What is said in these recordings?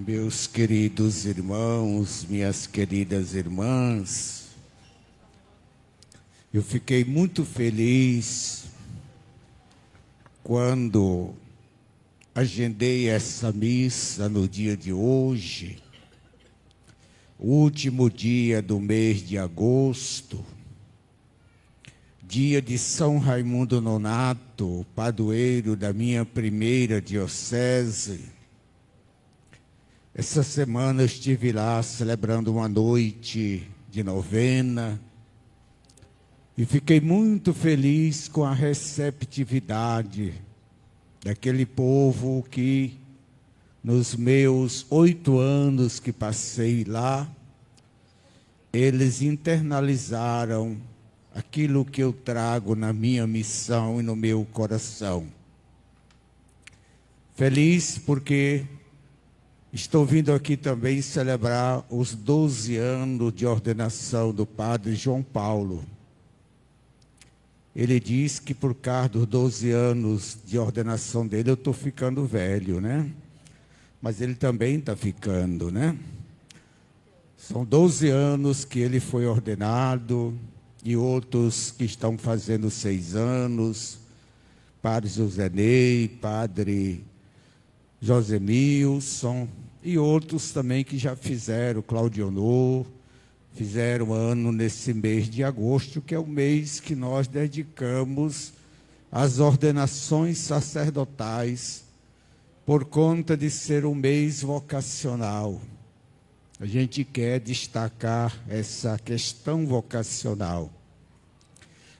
Meus queridos irmãos, minhas queridas irmãs, eu fiquei muito feliz quando agendei essa missa no dia de hoje, o último dia do mês de agosto, dia de São Raimundo Nonato, padroeiro da minha primeira diocese. Essa semana eu estive lá celebrando uma noite de novena e fiquei muito feliz com a receptividade daquele povo que, nos meus 8 anos que passei lá, eles internalizaram aquilo que eu trago na minha missão e no meu coração. Feliz porque estou vindo aqui também celebrar os 12 anos de ordenação do padre João Paulo. Ele diz que por causa dos 12 anos de ordenação dele, eu estou ficando velho, né? Mas ele também está ficando, né? São 12 anos que ele foi ordenado e outros que estão fazendo 6 anos. Padre José Ney, Padre Josemilson e outros também que já fizeram, Claudionor, fizeram ano nesse mês de agosto, que é o mês que nós dedicamos às ordenações sacerdotais, por conta de ser um mês vocacional. A gente quer destacar essa questão vocacional.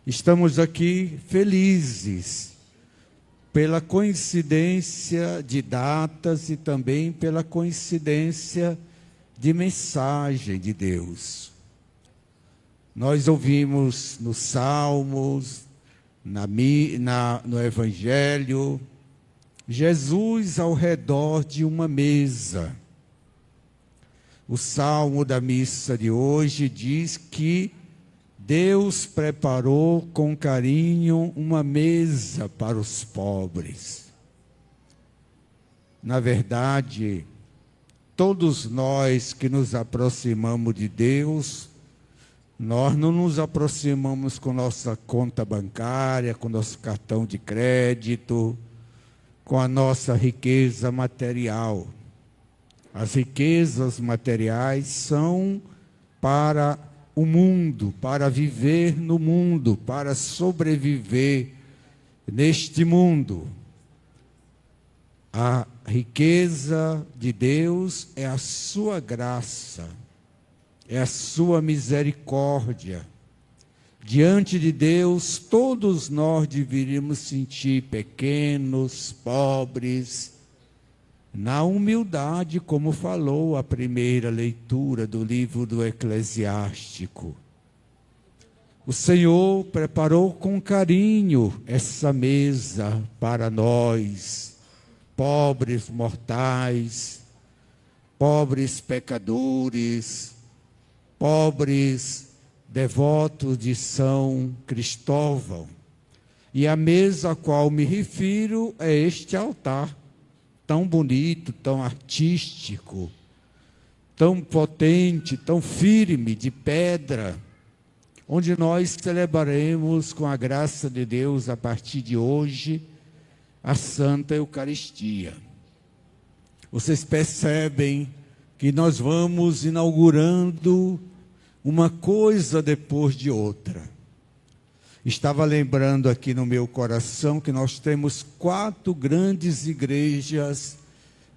Estamos aqui felizes pela coincidência de datas e também pela coincidência de mensagem de Deus. Nós ouvimos nos Salmos, no Evangelho, Jesus ao redor de uma mesa. O Salmo da missa de hoje diz que Deus preparou com carinho uma mesa para os pobres. Na verdade, todos nós que nos aproximamos de Deus, nós não nos aproximamos com nossa conta bancária, com nosso cartão de crédito, com a nossa riqueza material. As riquezas materiais são para o mundo, para viver no mundo, para sobreviver neste mundo. A riqueza de Deus é a sua graça, é a sua misericórdia. Diante de Deus, todos nós deveríamos sentir pequenos, pobres, na humildade, como falou a primeira leitura do livro do Eclesiástico. O Senhor preparou com carinho essa mesa para nós, pobres mortais, pobres pecadores, pobres devotos de São Cristóvão. E a mesa a qual me refiro é este altar, tão bonito, tão artístico, tão potente, tão firme, de pedra, onde nós celebraremos com a graça de Deus, a partir de hoje, a Santa Eucaristia. Vocês percebem que nós vamos inaugurando uma coisa depois de outra. Estava lembrando aqui no meu coração que nós temos 4 grandes igrejas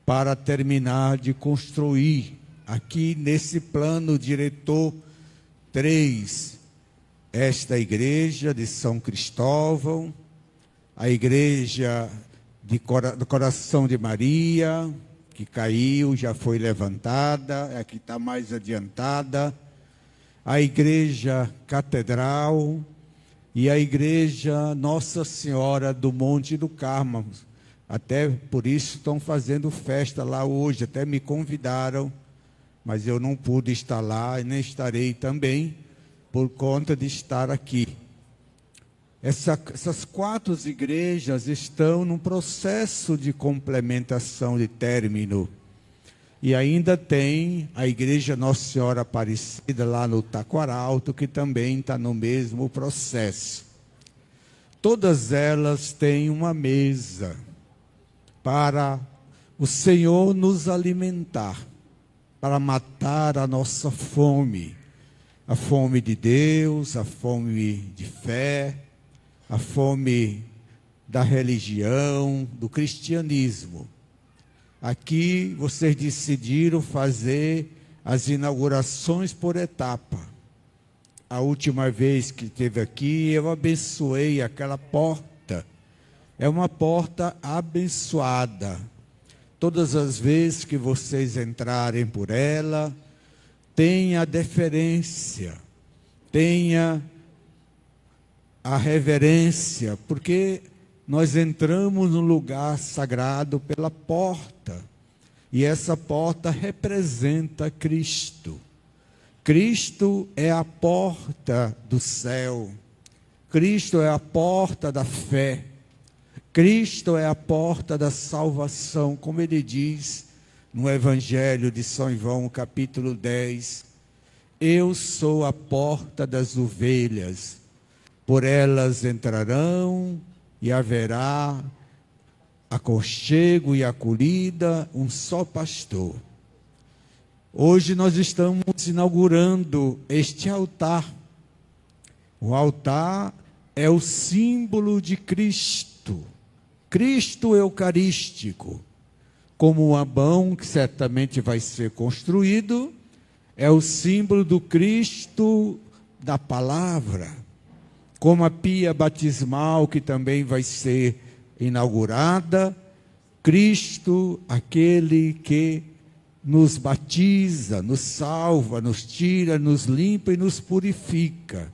para terminar de construir. Aqui nesse plano diretor 3, esta igreja de São Cristóvão, a igreja do Coração de Maria, que caiu, já foi levantada, aqui está mais adiantada, a igreja Catedral, e a igreja Nossa Senhora do Monte do Carmo. Até por isso estão fazendo festa lá hoje, até me convidaram, mas eu não pude estar lá e nem estarei também, por conta de estar aqui. Essas 4 igrejas estão num processo de complementação, de término. E ainda tem a Igreja Nossa Senhora Aparecida lá no Taquaralto, que também está no mesmo processo. Todas elas têm uma mesa para o Senhor nos alimentar, para matar a nossa fome, a fome de Deus, a fome de fé, a fome da religião, do cristianismo. Aqui vocês decidiram fazer as inaugurações por etapa. A última vez que esteve aqui, eu abençoei aquela porta. É uma porta abençoada. Todas as vezes que vocês entrarem por ela, tenha deferência, tenha a reverência, porque nós entramos no lugar sagrado pela porta, e essa porta representa Cristo. Cristo é a porta do céu, Cristo é a porta da fé, Cristo é a porta da salvação, como ele diz no Evangelho de São João, capítulo 10, eu sou a porta das ovelhas, por elas entrarão e haverá aconchego e acolhida, um só pastor. Hoje nós estamos inaugurando este altar. O altar é o símbolo de Cristo, Cristo eucarístico. Como o ambão, que certamente vai ser construído, é o símbolo do Cristo da palavra. Como a pia batismal, que também vai ser inaugurada, Cristo, aquele que nos batiza, nos salva, nos tira, nos limpa e nos purifica.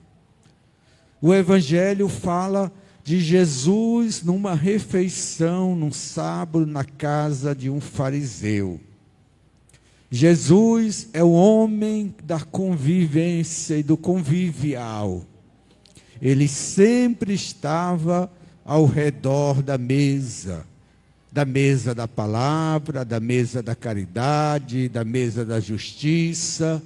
O Evangelho fala de Jesus numa refeição, num sábado, na casa de um fariseu. Jesus é o homem da convivência e do convivial. Ele sempre estava ao redor da mesa da palavra, da mesa da caridade, da mesa da justiça,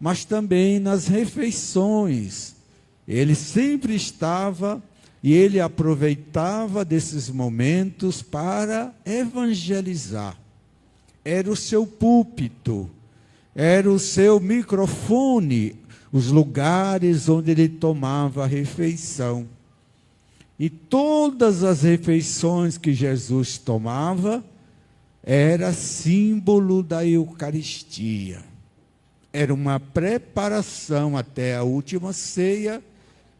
mas também nas refeições. Ele sempre estava e ele aproveitava desses momentos para evangelizar. Era o seu púlpito, era o seu microfone, os lugares onde ele tomava a refeição. E todas as refeições que Jesus tomava era símbolo da Eucaristia. Era uma preparação até a última ceia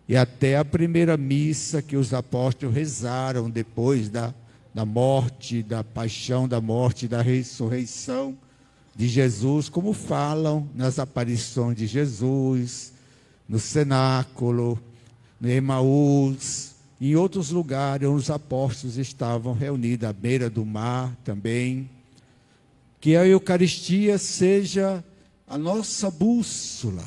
e até a primeira missa que os apóstolos rezaram depois da morte, da paixão, da morte e da ressurreição de Jesus, como falam nas aparições de Jesus, no cenáculo, no Emaús, em outros lugares onde os apóstolos estavam reunidos, à beira do mar também. Que a Eucaristia seja a nossa bússola,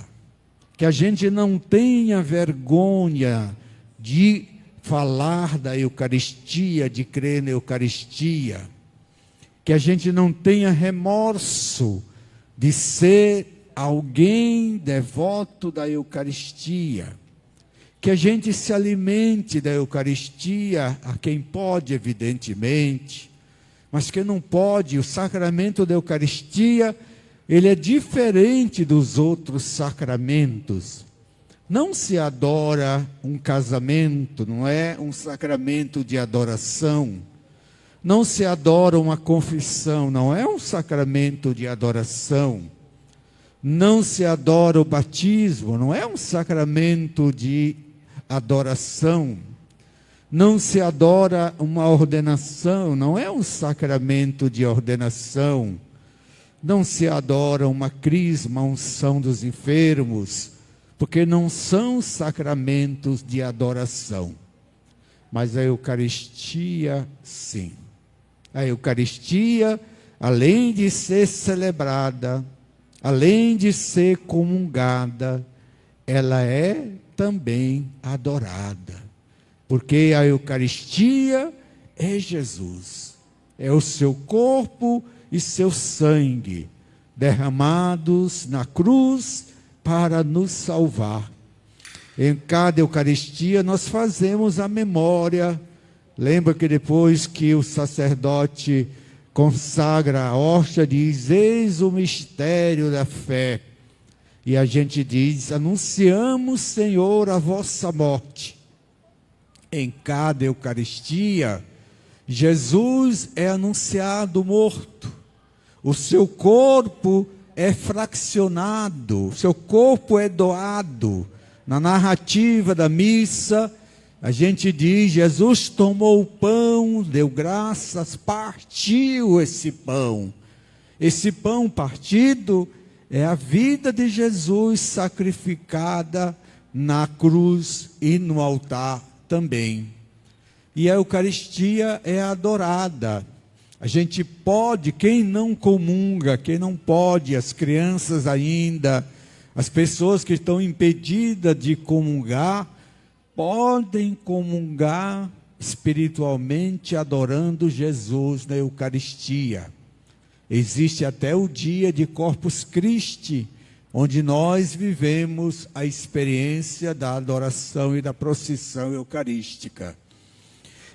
que a gente não tenha vergonha de falar da Eucaristia, de crer na Eucaristia, que a gente não tenha remorso de ser alguém devoto da Eucaristia, que a gente se alimente da Eucaristia, a quem pode, evidentemente, mas quem não pode. O sacramento da Eucaristia, ele é diferente dos outros sacramentos. Não se adora um casamento, não é um sacramento de adoração. Não se adora uma confissão, não é um sacramento de adoração. Não se adora o batismo, não é um sacramento de adoração. Não se adora uma ordenação, não é um sacramento de ordenação. Não se adora uma crisma, a unção dos enfermos, porque não são sacramentos de adoração. Mas a Eucaristia, sim. A Eucaristia, além de ser celebrada, além de ser comungada, ela é também adorada. Porque a Eucaristia é Jesus, é o seu corpo e seu sangue, derramados na cruz para nos salvar. Em cada Eucaristia nós fazemos a memória. Lembra que depois que o sacerdote consagra a hóstia, diz: eis o mistério da fé. E a gente diz: anunciamos, Senhor, a vossa morte. Em cada Eucaristia, Jesus é anunciado morto. O seu corpo é fraccionado, o seu corpo é doado. Na narrativa da missa, a gente diz: Jesus tomou o pão, deu graças, partiu esse pão. Esse pão partido é a vida de Jesus sacrificada na cruz e no altar também. E a Eucaristia é adorada. A gente pode, quem não comunga, quem não pode, as crianças ainda, as pessoas que estão impedidas de comungar, podem comungar espiritualmente adorando Jesus na Eucaristia. Existe até o dia de Corpus Christi, onde nós vivemos a experiência da adoração e da procissão eucarística.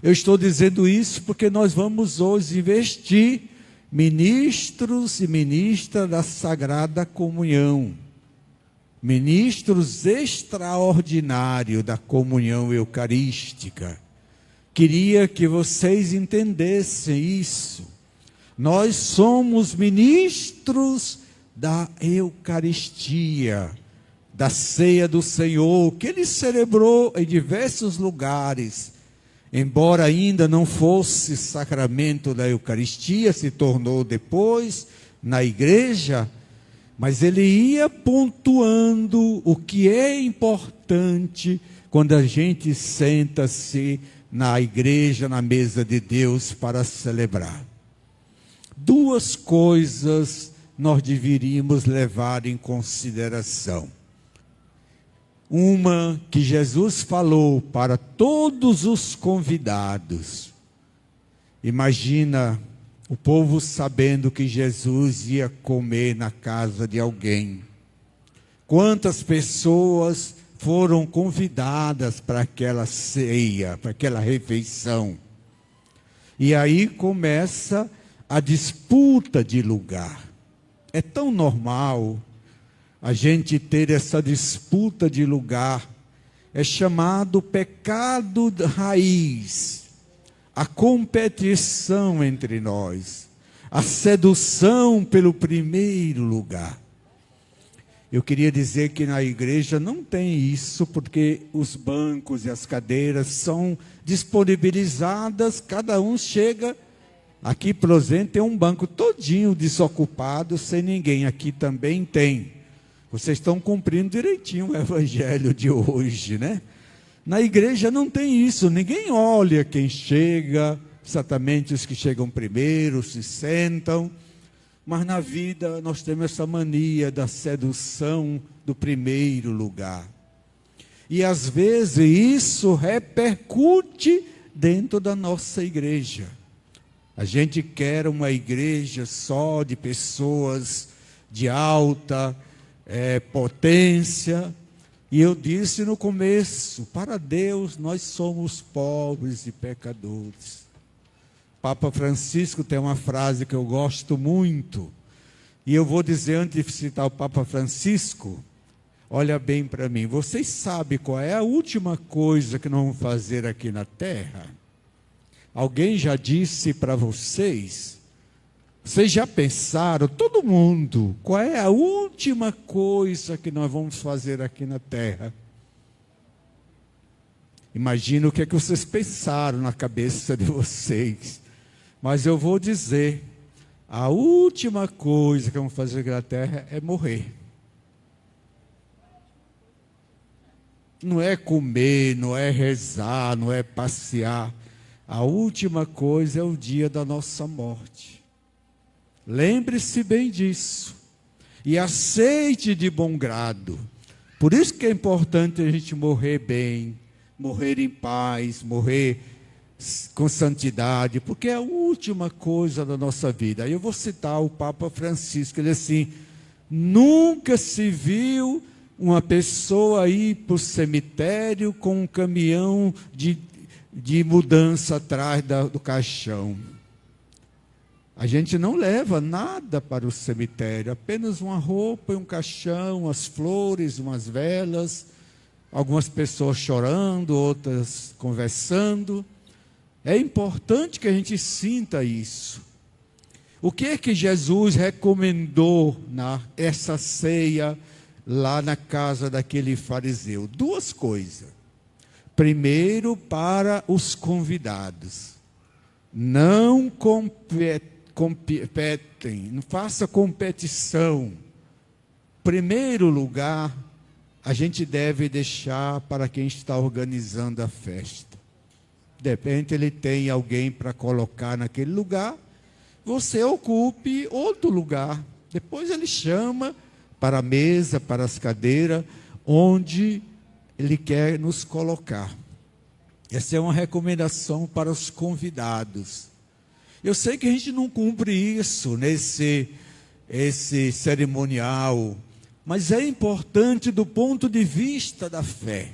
Eu estou dizendo isso porque nós vamos hoje investir ministros e ministras da Sagrada Comunhão. Ministros extraordinários da comunhão eucarística. Queria que vocês entendessem isso. Nós somos ministros da Eucaristia, da ceia do Senhor, que Ele celebrou em diversos lugares. Embora ainda não fosse sacramento da Eucaristia, se tornou depois na igreja, mas ele ia pontuando o que é importante quando a gente senta-se na igreja, na mesa de Deus para celebrar. Duas coisas nós deveríamos levar em consideração. Uma que Jesus falou para todos os convidados. Imagina o povo sabendo que Jesus ia comer na casa de alguém. Quantas pessoas foram convidadas para aquela ceia, para aquela refeição. E aí começa a disputa de lugar. É tão normal a gente ter essa disputa de lugar. É chamado pecado raiz. A competição entre nós, a sedução pelo primeiro lugar. Eu queria dizer que na igreja não tem isso, porque os bancos e as cadeiras são disponibilizadas, cada um chega. Aqui, por exemplo, tem um banco todinho desocupado, sem ninguém. Aqui também tem. Vocês estão cumprindo direitinho o evangelho de hoje, né? Na igreja não tem isso, ninguém olha quem chega, exatamente os que chegam primeiro, se sentam. Mas na vida nós temos essa mania da sedução do primeiro lugar. E às vezes isso repercute dentro da nossa igreja. A gente quer uma igreja só de pessoas de alta potência. E eu disse no começo, para Deus nós somos pobres e pecadores. Papa Francisco tem uma frase que eu gosto muito, e eu vou dizer antes de citar o Papa Francisco, olha bem para mim, vocês sabem qual é a última coisa que nós vamos fazer aqui na terra? Alguém já disse para vocês? Vocês já pensaram, todo mundo, qual é a última coisa que nós vamos fazer aqui na terra? Imagino o que é que vocês pensaram na cabeça de vocês. Mas eu vou dizer, a última coisa que vamos fazer aqui na terra é morrer. Não é comer, não é rezar, não é passear. A última coisa é o dia da nossa morte. Lembre-se bem disso. E aceite de bom grado. Por isso que é importante a gente morrer bem, morrer em paz, morrer com santidade, porque é a última coisa da nossa vida. Aí eu vou citar o Papa Francisco, ele diz assim: nunca se viu uma pessoa ir para o cemitério com um caminhão de mudança atrás do caixão. A gente não leva nada para o cemitério, apenas uma roupa e um caixão, as flores, umas velas, algumas pessoas chorando, outras conversando. É importante que a gente sinta isso. O que é que Jesus recomendou nessa ceia lá na casa daquele fariseu? Duas coisas. Primeiro, para os convidados: não competem, não faça competição. Primeiro lugar, a gente deve deixar para quem está organizando a festa. De repente ele tem alguém para colocar naquele lugar, você ocupe outro lugar. Depois ele chama para a mesa, para as cadeiras, onde ele quer nos colocar. Essa é uma recomendação para os convidados. Eu sei que a gente não cumpre isso nesse cerimonial, mas é importante do ponto de vista da fé,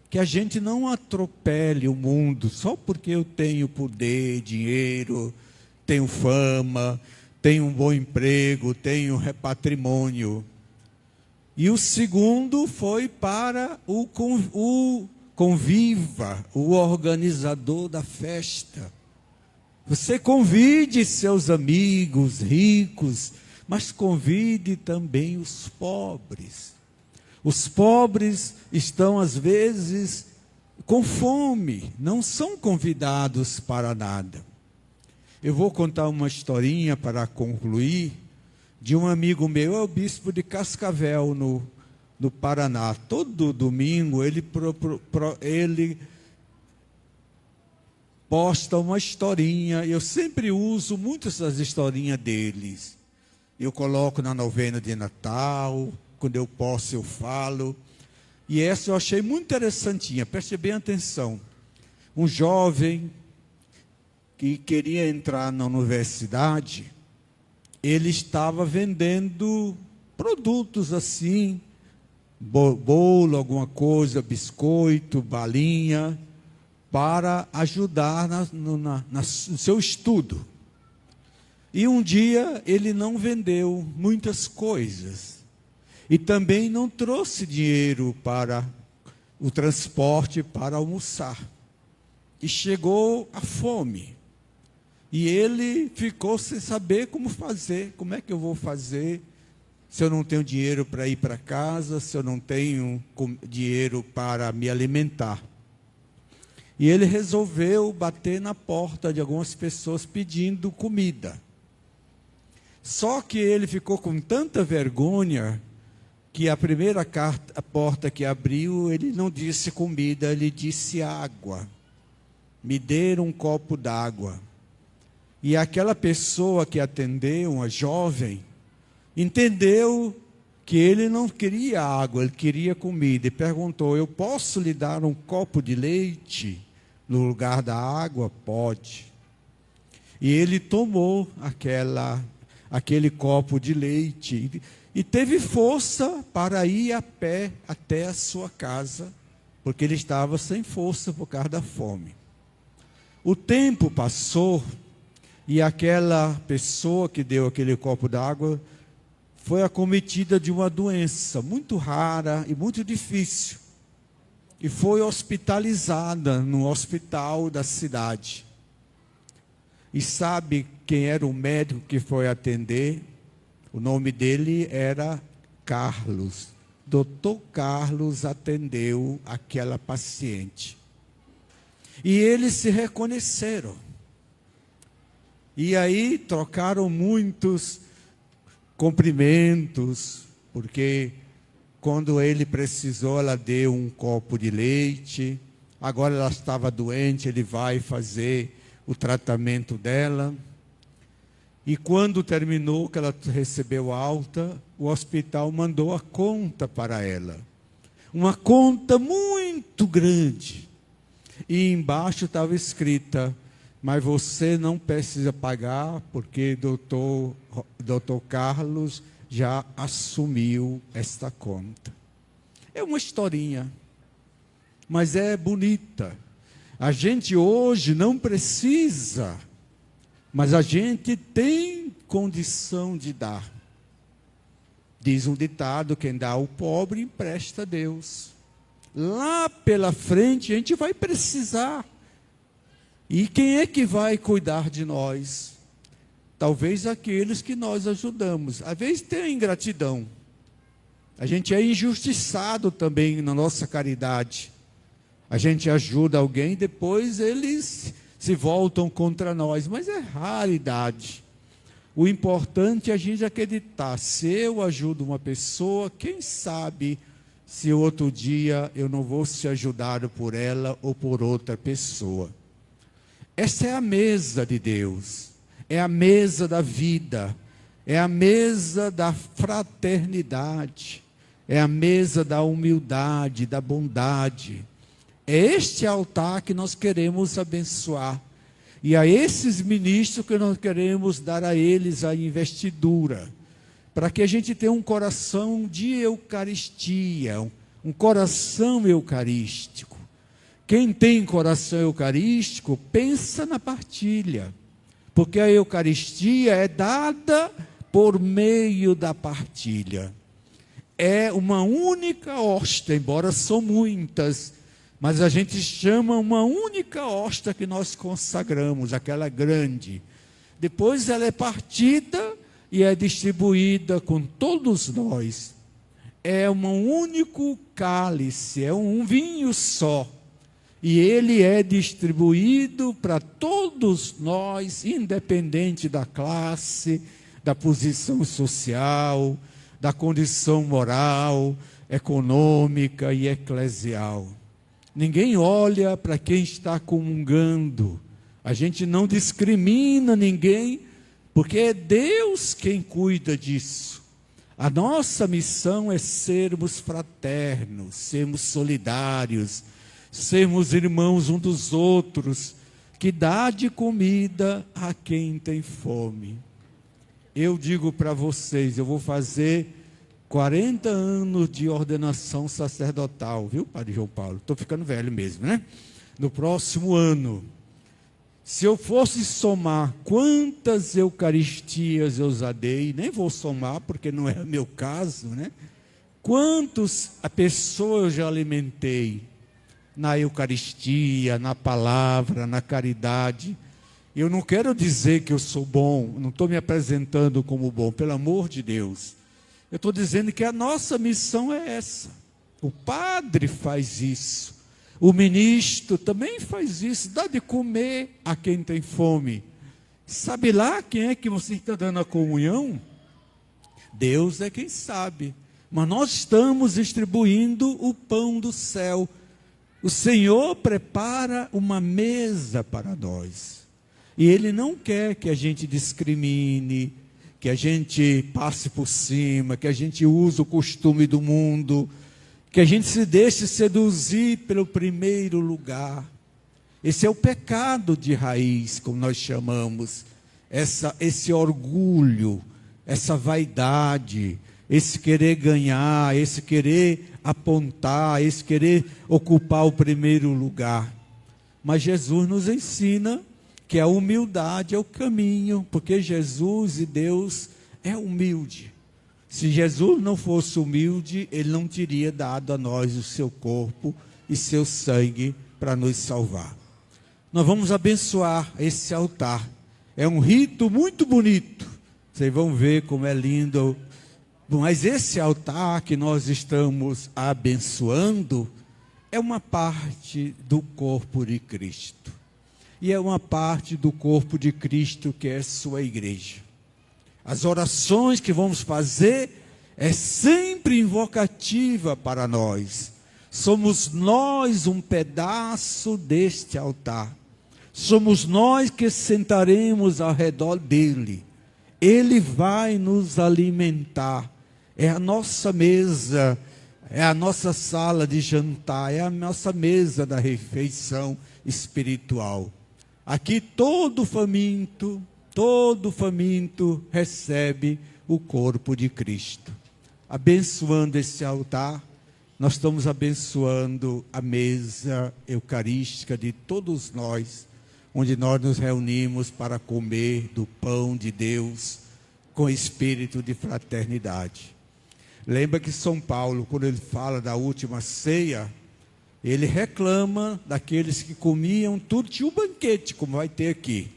que a gente não atropele o mundo só porque eu tenho poder, dinheiro, tenho fama, tenho um bom emprego, tenho patrimônio. E o segundo foi para o conviva, o organizador da festa. Você convide seus amigos ricos, mas convide também os pobres. Os pobres estão, às vezes, com fome, não são convidados para nada. Eu vou contar uma historinha para concluir, de um amigo meu, é o bispo de Cascavel, no Paraná. Todo domingo ele posta uma historinha. Eu sempre uso muito essas historinhas deles. Eu coloco na novena de Natal, quando eu posso eu falo. E essa eu achei muito interessantinha, preste bem atenção. Um jovem que queria entrar na universidade, ele estava vendendo produtos assim, bolo, alguma coisa, biscoito, balinha, para ajudar no seu estudo. E um dia ele não vendeu muitas coisas. E também não trouxe dinheiro para o transporte para almoçar. E chegou a fome. E ele ficou sem saber como fazer. Como é que eu vou fazer se eu não tenho dinheiro para ir para casa, se eu não tenho dinheiro para me alimentar? E ele resolveu bater na porta de algumas pessoas pedindo comida. Só que ele ficou com tanta vergonha que a primeira porta que abriu, ele não disse comida, ele disse água. Me deram um copo d'água. E aquela pessoa que atendeu, uma jovem, entendeu que ele não queria água, ele queria comida. E perguntou: eu posso lhe dar um copo de leite no lugar da água? Pode. E ele tomou aquele copo de leite e teve força para ir a pé até a sua casa, porque ele estava sem força por causa da fome. O tempo passou e aquela pessoa que deu aquele copo d'água foi acometida de uma doença muito rara e muito difícil. E foi hospitalizada no hospital da cidade. E sabe quem era o médico que foi atender? O nome dele era Carlos. Dr. Carlos atendeu aquela paciente. E eles se reconheceram. E aí trocaram muitos cumprimentos, porque quando ele precisou, ela deu um copo de leite. Agora ela estava doente, ele vai fazer o tratamento dela. E quando terminou, que ela recebeu alta, o hospital mandou a conta para ela. Uma conta muito grande. e embaixo estava escrita: mas você não precisa pagar, porque doutor Carlos já assumiu esta conta. É uma historinha, mas é bonita. A gente hoje não precisa, mas a gente tem condição de dar. Diz um ditado: quem dá ao pobre empresta a Deus. Lá pela frente a gente vai precisar. E quem é que vai cuidar de nós? Talvez aqueles que nós ajudamos. Às vezes tem ingratidão. A gente é injustiçado também na nossa caridade. A gente ajuda alguém e depois eles se voltam contra nós. Mas é raridade. O importante é a gente acreditar. Se eu ajudo uma pessoa, quem sabe se outro dia eu não vou ser ajudado por ela ou por outra pessoa. Essa é a mesa de Deus. É a mesa da vida. É a mesa da fraternidade. É a mesa da humildade, da bondade. É este altar que nós queremos abençoar. E a esses ministros que nós queremos dar a eles a investidura, para que a gente tenha um coração de eucaristia, um coração eucarístico. Quem tem coração eucarístico, pensa na partilha, porque a Eucaristia é dada por meio da partilha. É uma única hóstia, embora são muitas, mas a gente chama uma única hóstia que nós consagramos, aquela grande. Depois ela é partida e é distribuída com todos nós. É um único cálice, é um vinho só. E ele é distribuído para todos nós, independente da classe, da posição social, da condição moral, econômica e eclesial. Ninguém olha para quem está comungando. A gente não discrimina ninguém, porque é Deus quem cuida disso. A nossa missão é sermos fraternos, sermos solidários, sermos irmãos um dos outros, que dá de comida a quem tem fome. Eu digo para vocês, eu vou fazer 40 anos de ordenação sacerdotal, viu, Padre João Paulo? Estou ficando velho mesmo, né? No próximo ano. Se eu fosse somar quantas eucaristias eu já dei, nem vou somar porque não é o meu caso, né? Quantas pessoas eu já alimentei na Eucaristia, na palavra, na caridade. Eu não quero dizer que eu sou bom, não estou me apresentando como bom, pelo amor de Deus. Eu estou dizendo que a nossa missão é essa. O padre faz isso. O ministro também faz isso. Dá de comer a quem tem fome. Sabe lá quem é que você está dando a comunhão? Deus é quem sabe. Mas nós estamos distribuindo o pão do céu. O Senhor prepara uma mesa para nós. E Ele não quer que a gente discrimine, que a gente passe por cima, que a gente use o costume do mundo, que a gente se deixe seduzir pelo primeiro lugar. Esse é o pecado de raiz, como nós chamamos, esse orgulho, essa vaidade, esse querer ganhar, esse querer apontar, esse querer ocupar o primeiro lugar. Mas Jesus nos ensina que a humildade é o caminho, porque Jesus e Deus é humilde. Se Jesus não fosse humilde, Ele não teria dado a nós o seu corpo e seu sangue para nos salvar. Nós vamos abençoar esse altar. É um rito muito bonito. Vocês vão ver como é lindo. Mas esse altar que nós estamos abençoando é uma parte do corpo de Cristo. E é uma parte do corpo de Cristo que é sua igreja. As orações que vamos fazer é sempre invocativa para nós. Somos nós um pedaço deste altar. Somos nós que sentaremos ao redor dele. Ele vai nos alimentar. É a nossa mesa. é a nossa sala de jantar, é a nossa mesa da refeição espiritual. Aqui todo faminto recebe o corpo de Cristo. Abençoando esse altar, nós estamos abençoando a mesa eucarística de todos nós, onde nós nos reunimos para comer do pão de Deus com espírito de fraternidade. Lembra que São Paulo, quando ele fala da última ceia, ele reclama daqueles que comiam tudo, tinha um banquete, como vai ter aqui.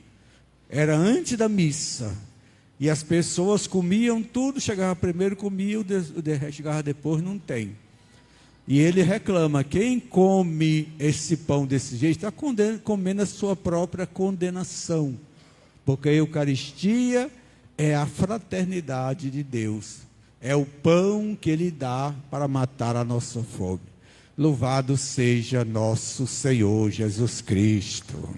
Era antes da missa. E as pessoas comiam tudo, chegava primeiro, comia, chegava depois, não tem. E ele reclama, quem come esse pão desse jeito, está comendo a sua própria condenação. Porque a Eucaristia é a fraternidade de Deus. É o pão que Ele dá para matar a nossa fome. Louvado seja nosso Senhor Jesus Cristo.